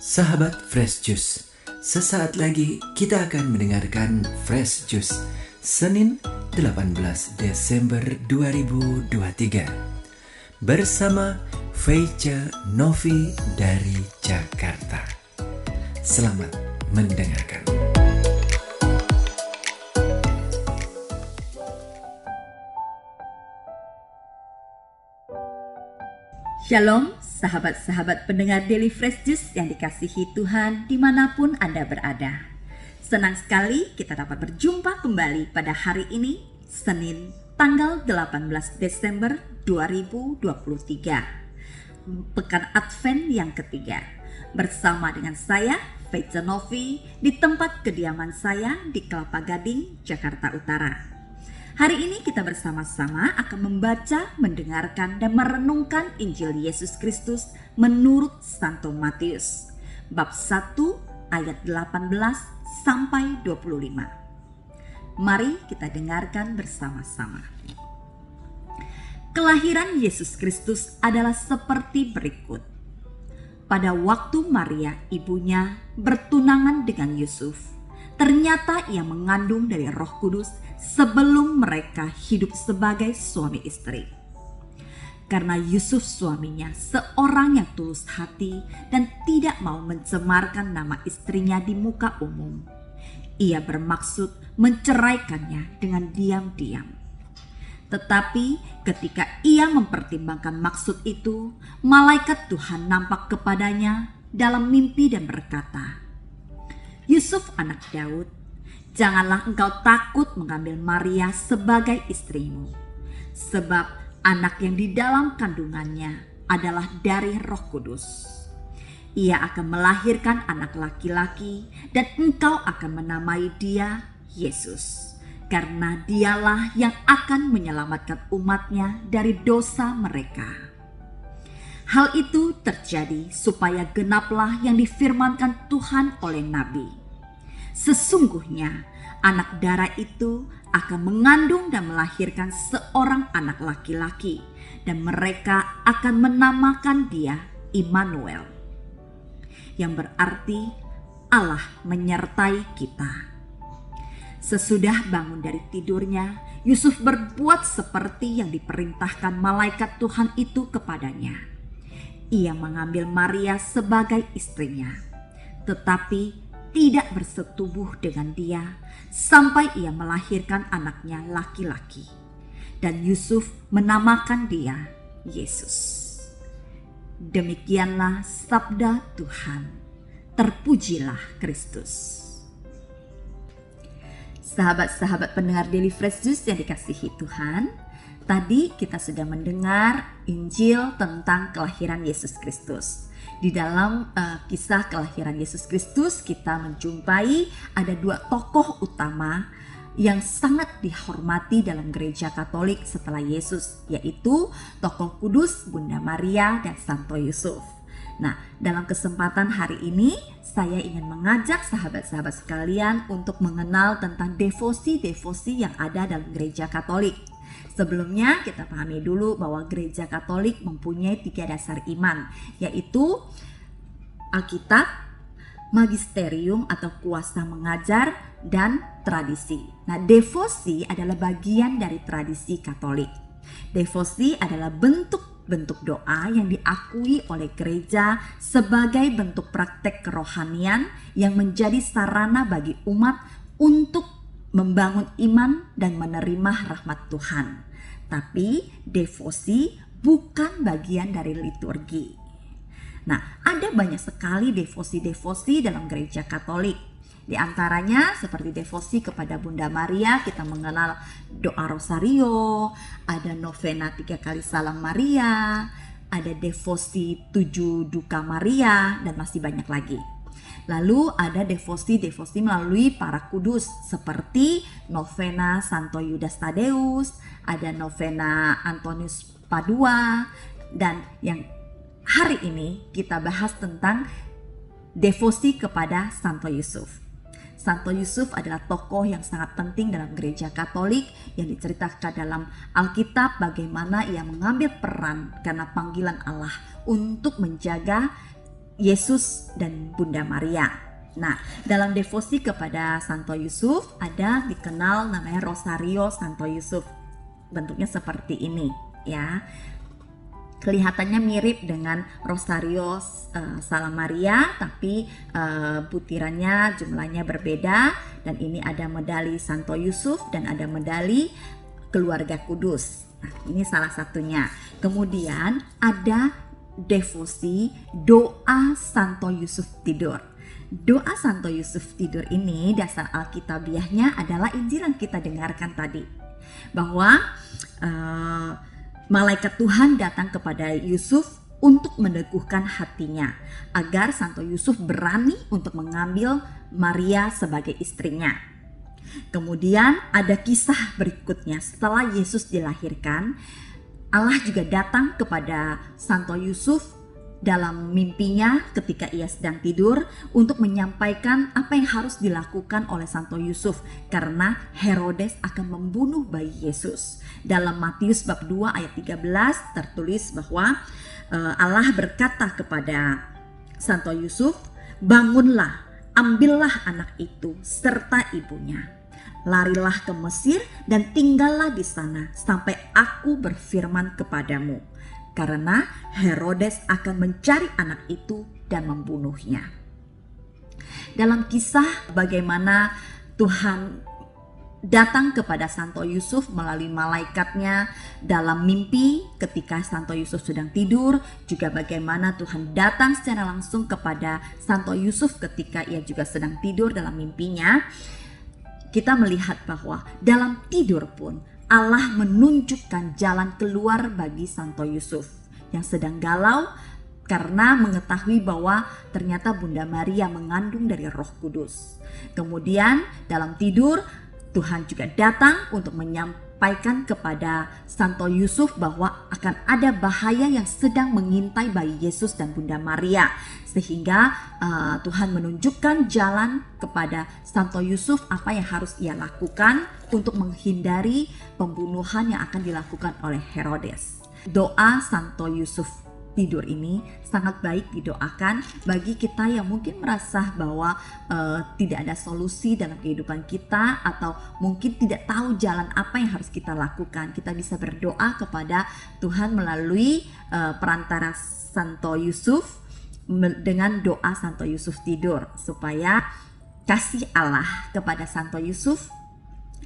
Sahabat Fresh Juice, sesaat lagi kita akan mendengarkan Fresh Juice Senin 18 Desember 2023 bersama Feica Novi dari Jakarta. Selamat mendengarkan. Shalom, sahabat-sahabat pendengar Daily Fresh Juice yang dikasihi Tuhan dimanapun Anda berada. Senang sekali kita dapat berjumpa kembali pada hari ini, Senin, tanggal 18 Desember 2023. Pekan Advent yang ketiga, bersama dengan saya, Feica Novi, di tempat kediaman saya di Kelapa Gading, Jakarta Utara. Hari ini kita bersama-sama akan membaca, mendengarkan, dan merenungkan Injil Yesus Kristus menurut Santo Matius, bab 1 ayat 18 sampai 25. Mari kita dengarkan bersama-sama. Kelahiran Yesus Kristus adalah seperti berikut. Pada waktu Maria, ibunya, bertunangan dengan Yusuf, ternyata ia mengandung dari Roh Kudus sebelum mereka hidup sebagai suami istri. Karena Yusuf suaminya seorang yang tulus hati dan tidak mau mencemarkan nama istrinya di muka umum, ia bermaksud menceraikannya dengan diam-diam. Tetapi ketika ia mempertimbangkan maksud itu, malaikat Tuhan nampak kepadanya dalam mimpi dan berkata, "Yusuf anak Daud, janganlah engkau takut mengambil Maria sebagai istrimu, sebab anak yang di dalam kandungannya adalah dari Roh Kudus. Ia akan melahirkan anak laki-laki dan engkau akan menamai dia Yesus, karena dialah yang akan menyelamatkan umatnya dari dosa mereka." Hal itu terjadi supaya genaplah yang difirmankan Tuhan oleh Nabi. Sesungguhnya anak darah itu akan mengandung dan melahirkan seorang anak laki-laki, dan mereka akan menamakan dia Immanuel, yang berarti Allah menyertai kita. Sesudah bangun dari tidurnya, Yusuf berbuat seperti yang diperintahkan malaikat Tuhan itu kepadanya. Ia mengambil Maria sebagai istrinya, tetapi tidak bersetubuh dengan dia sampai ia melahirkan anaknya laki-laki. Dan Yusuf menamakan dia Yesus. Demikianlah sabda Tuhan. Terpujilah Kristus. Sahabat-sahabat pendengar Daily Fresh Juice yang dikasihi Tuhan, tadi kita sudah mendengar Injil tentang kelahiran Yesus Kristus. Di dalam kisah kelahiran Yesus Kristus kita menjumpai ada dua tokoh utama yang sangat dihormati dalam gereja Katolik setelah Yesus, yaitu tokoh kudus Bunda Maria dan Santo Yusuf. Nah, dalam kesempatan hari ini saya ingin mengajak sahabat-sahabat sekalian untuk mengenal tentang devosi-devosi yang ada dalam gereja Katolik. Sebelumnya kita pahami dulu bahwa gereja Katolik mempunyai 3 dasar iman, yaitu Alkitab, magisterium atau kuasa mengajar, dan tradisi. Nah, devosi adalah bagian dari tradisi Katolik. Devosi adalah bentuk doa yang diakui oleh gereja sebagai bentuk praktek kerohanian yang menjadi sarana bagi umat untuk membangun iman dan menerima rahmat Tuhan. Tapi devosi bukan bagian dari liturgi. Nah, ada banyak sekali devosi-devosi dalam gereja Katolik. Di antaranya seperti devosi kepada Bunda Maria, kita mengenal doa Rosario, ada novena 3 kali Salam Maria, ada devosi 7 Duka Maria, dan masih banyak lagi. Lalu ada devosi-devosi melalui para kudus seperti novena Santo Yudas Tadeus, ada novena Antonius Padua, dan yang hari ini kita bahas tentang devosi kepada Santo Yusuf. Santo Yusuf adalah tokoh yang sangat penting dalam gereja Katolik yang diceritakan dalam Alkitab bagaimana ia mengambil peran karena panggilan Allah untuk menjaga Yesus dan Bunda Maria. Nah, dalam devosi kepada Santo Yusuf ada dikenal namanya Rosario Santo Yusuf. Bentuknya seperti ini ya. Kelihatannya mirip dengan Rosario Salam Maria, tapi butirannya jumlahnya berbeda. Dan ini ada medali Santo Yusuf dan ada medali Keluarga Kudus. Nah, ini salah satunya. Kemudian ada devosi doa Santo Yusuf tidur. Doa Santo Yusuf tidur ini dasar alkitabiahnya adalah Injil yang kita dengarkan tadi, bahwa malaikat Tuhan datang kepada Yusuf untuk meneguhkan hatinya agar Santo Yusuf berani untuk mengambil Maria sebagai istrinya. Kemudian ada kisah berikutnya, setelah Yesus dilahirkan, Allah juga datang kepada Santo Yusuf dalam mimpinya ketika ia sedang tidur untuk menyampaikan apa yang harus dilakukan oleh Santo Yusuf karena Herodes akan membunuh bayi Yesus. Dalam Matius bab 2 ayat 13 tertulis bahwa Allah berkata kepada Santo Yusuf, "Bangunlah, ambillah anak itu serta ibunya. Larilah ke Mesir dan tinggallah di sana sampai aku berfirman kepadamu. Karena Herodes akan mencari anak itu dan membunuhnya." Dalam kisah bagaimana Tuhan datang kepada Santo Yusuf melalui malaikatnya dalam mimpi ketika Santo Yusuf sedang tidur, juga bagaimana Tuhan datang secara langsung kepada Santo Yusuf ketika ia juga sedang tidur dalam mimpinya, kita melihat bahwa dalam tidur pun Allah menunjukkan jalan keluar bagi Santo Yusuf yang sedang galau karena mengetahui bahwa ternyata Bunda Maria mengandung dari Roh Kudus. Kemudian dalam tidur Tuhan juga datang untuk menyampaikan kepada Santo Yusuf bahwa akan ada bahaya yang sedang mengintai bayi Yesus dan Bunda Maria, sehingga Tuhan menunjukkan jalan kepada Santo Yusuf apa yang harus ia lakukan untuk menghindari pembunuhan yang akan dilakukan oleh Herodes. Doa Santo Yusuf tidur ini sangat baik didoakan bagi kita yang mungkin merasa bahwa tidak ada solusi dalam kehidupan kita, atau mungkin tidak tahu jalan apa yang harus kita lakukan. Kita bisa berdoa kepada Tuhan melalui perantara Santo Yusuf dengan doa Santo Yusuf tidur, supaya kasih Allah kepada Santo Yusuf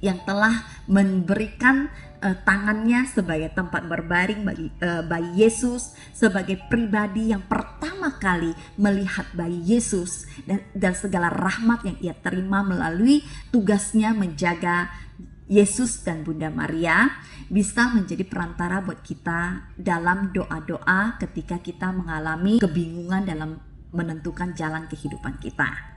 yang telah memberikan tangannya sebagai tempat berbaring bagi bayi Yesus, sebagai pribadi yang pertama kali melihat bayi Yesus dan segala rahmat yang ia terima melalui tugasnya menjaga Yesus dan Bunda Maria, bisa menjadi perantara buat kita dalam doa-doa ketika kita mengalami kebingungan dalam menentukan jalan kehidupan kita.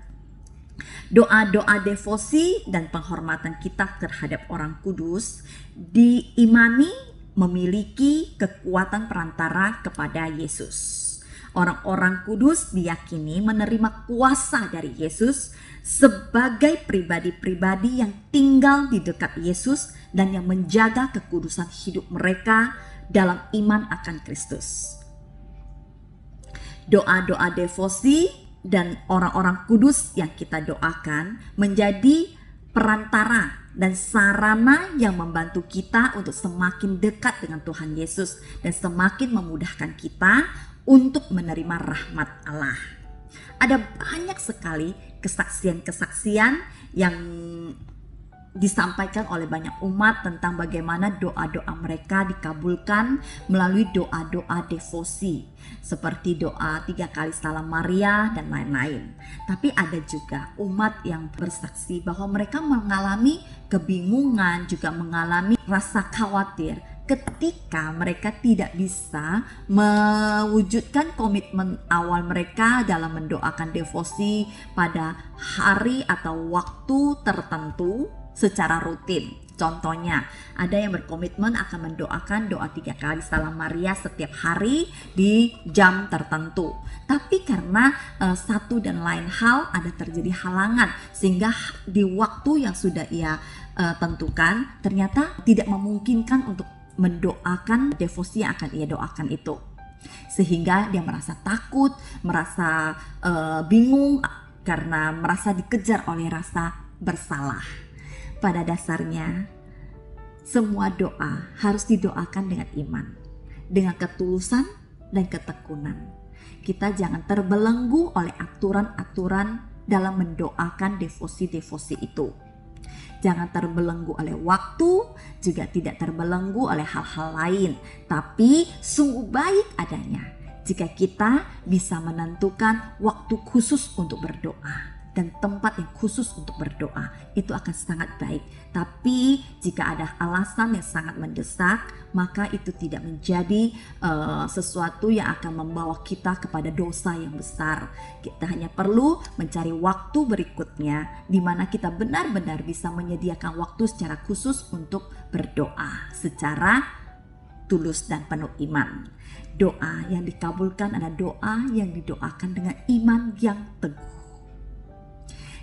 Doa-doa devosi dan penghormatan kita terhadap orang kudus diimani memiliki kekuatan perantara kepada Yesus. Orang-orang kudus diyakini menerima kuasa dari Yesus sebagai pribadi-pribadi yang tinggal di dekat Yesus dan yang menjaga kekudusan hidup mereka dalam iman akan Kristus. Doa-doa devosi dan orang-orang kudus yang kita doakan menjadi perantara dan sarana yang membantu kita untuk semakin dekat dengan Tuhan Yesus dan semakin memudahkan kita untuk menerima rahmat Allah. Ada banyak sekali kesaksian-kesaksian yang disampaikan oleh banyak umat tentang bagaimana doa-doa mereka dikabulkan melalui doa-doa devosi, seperti doa 3 kali Salam Maria dan lain-lain. Tapi ada juga umat yang bersaksi bahwa mereka mengalami kebingungan, juga mengalami rasa khawatir ketika mereka tidak bisa mewujudkan komitmen awal mereka dalam mendoakan devosi pada hari atau waktu tertentu secara rutin. Contohnya, ada yang berkomitmen akan mendoakan doa 3 kali Salam Maria setiap hari di jam tertentu. Tapi karena satu dan lain hal ada terjadi halangan, sehingga di waktu yang sudah ia tentukan ternyata tidak memungkinkan untuk mendoakan devosi yang akan ia doakan itu. Sehingga dia merasa takut, merasa bingung karena merasa dikejar oleh rasa bersalah. Pada dasarnya, semua doa harus didoakan dengan iman, dengan ketulusan dan ketekunan. Kita jangan terbelenggu oleh aturan-aturan dalam mendoakan devosi-devosi itu. Jangan terbelenggu oleh waktu, juga tidak terbelenggu oleh hal-hal lain. Tapi sungguh baik adanya jika kita bisa menentukan waktu khusus untuk berdoa dan tempat yang khusus untuk berdoa. Itu akan sangat baik. Tapi jika ada alasan yang sangat mendesak, maka itu tidak menjadi sesuatu yang akan membawa kita kepada dosa yang besar. Kita hanya perlu mencari waktu berikutnya di mana kita benar-benar bisa menyediakan waktu secara khusus untuk berdoa secara tulus dan penuh iman. Doa yang dikabulkan adalah doa yang didoakan dengan iman yang teguh.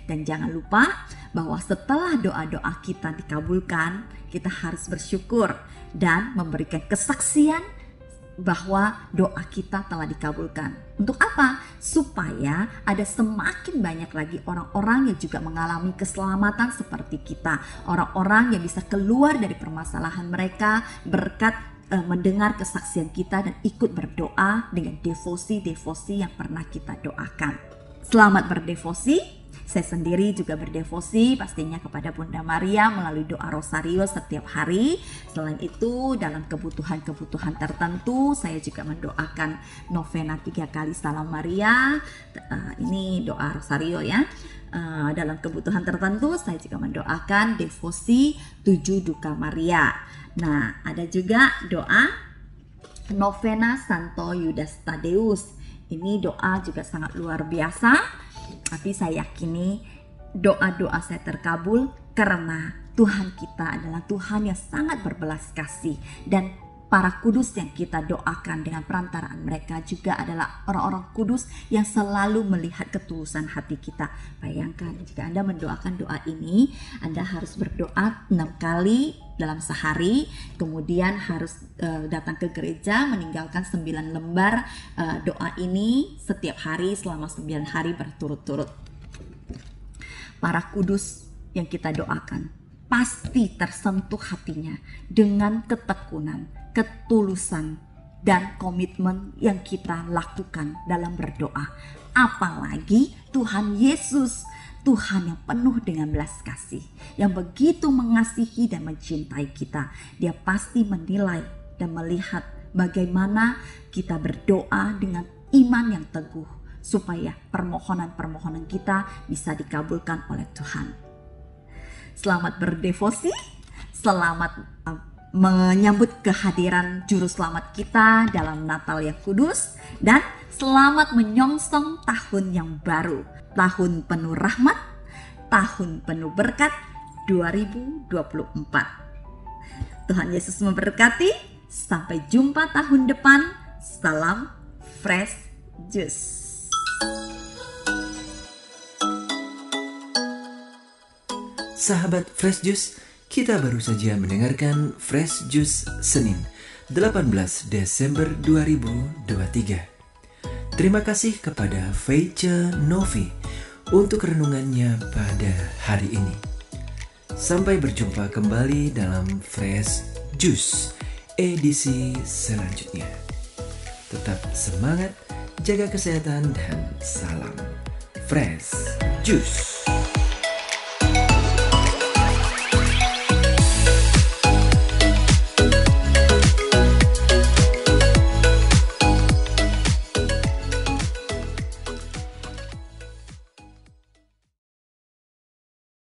Dan jangan lupa bahwa setelah doa-doa kita dikabulkan, kita harus bersyukur dan memberikan kesaksian bahwa doa kita telah dikabulkan. Untuk apa? Supaya ada semakin banyak lagi orang-orang yang juga mengalami keselamatan seperti kita. Orang-orang yang bisa keluar dari permasalahan mereka berkat mendengar kesaksian kita dan ikut berdoa dengan devosi-devosi yang pernah kita doakan. Selamat berdevosi. Saya sendiri juga berdevosi pastinya kepada Bunda Maria melalui doa rosario setiap hari. Selain itu dalam kebutuhan-kebutuhan tertentu saya juga mendoakan novena 3 kali Salam Maria. Ini doa rosario ya. Dalam kebutuhan tertentu saya juga mendoakan devosi 7 Duka Maria. Nah, ada juga doa novena Santo Yudas Tadeus. Ini doa juga sangat luar biasa. Tapi saya yakini doa-doa saya terkabul karena Tuhan kita adalah Tuhan yang sangat berbelas kasih. Dan para kudus yang kita doakan dengan perantaraan mereka juga adalah orang-orang kudus yang selalu melihat ketulusan hati kita. Bayangkan jika Anda mendoakan doa ini, Anda harus berdoa 6 kali dalam sehari, kemudian harus datang ke gereja meninggalkan 9 lembar doa ini setiap hari selama 9 hari berturut-turut. Para kudus yang kita doakan pasti tersentuh hatinya dengan ketekunan, ketulusan, dan komitmen yang kita lakukan dalam berdoa. Apalagi Tuhan Yesus, Tuhan yang penuh dengan belas kasih, yang begitu mengasihi dan mencintai kita. Dia pasti menilai dan melihat bagaimana kita berdoa dengan iman yang teguh, supaya permohonan-permohonan kita bisa dikabulkan oleh Tuhan. Selamat berdevosi, selamat menyambut kehadiran Juru Selamat kita dalam Natal yang kudus, dan selamat menyongsong tahun yang baru. Tahun penuh rahmat, tahun penuh berkat 2024. Tuhan Yesus memberkati. Sampai jumpa tahun depan. Salam Fresh Juice. Sahabat Fresh Juice, kita baru saja mendengarkan Fresh Juice Senin 18 Desember 2023. Terima kasih kepada Feice Novi untuk renungannya pada hari ini. Sampai berjumpa kembali dalam Fresh Juice edisi selanjutnya. Tetap semangat, jaga kesehatan, dan salam Fresh Juice.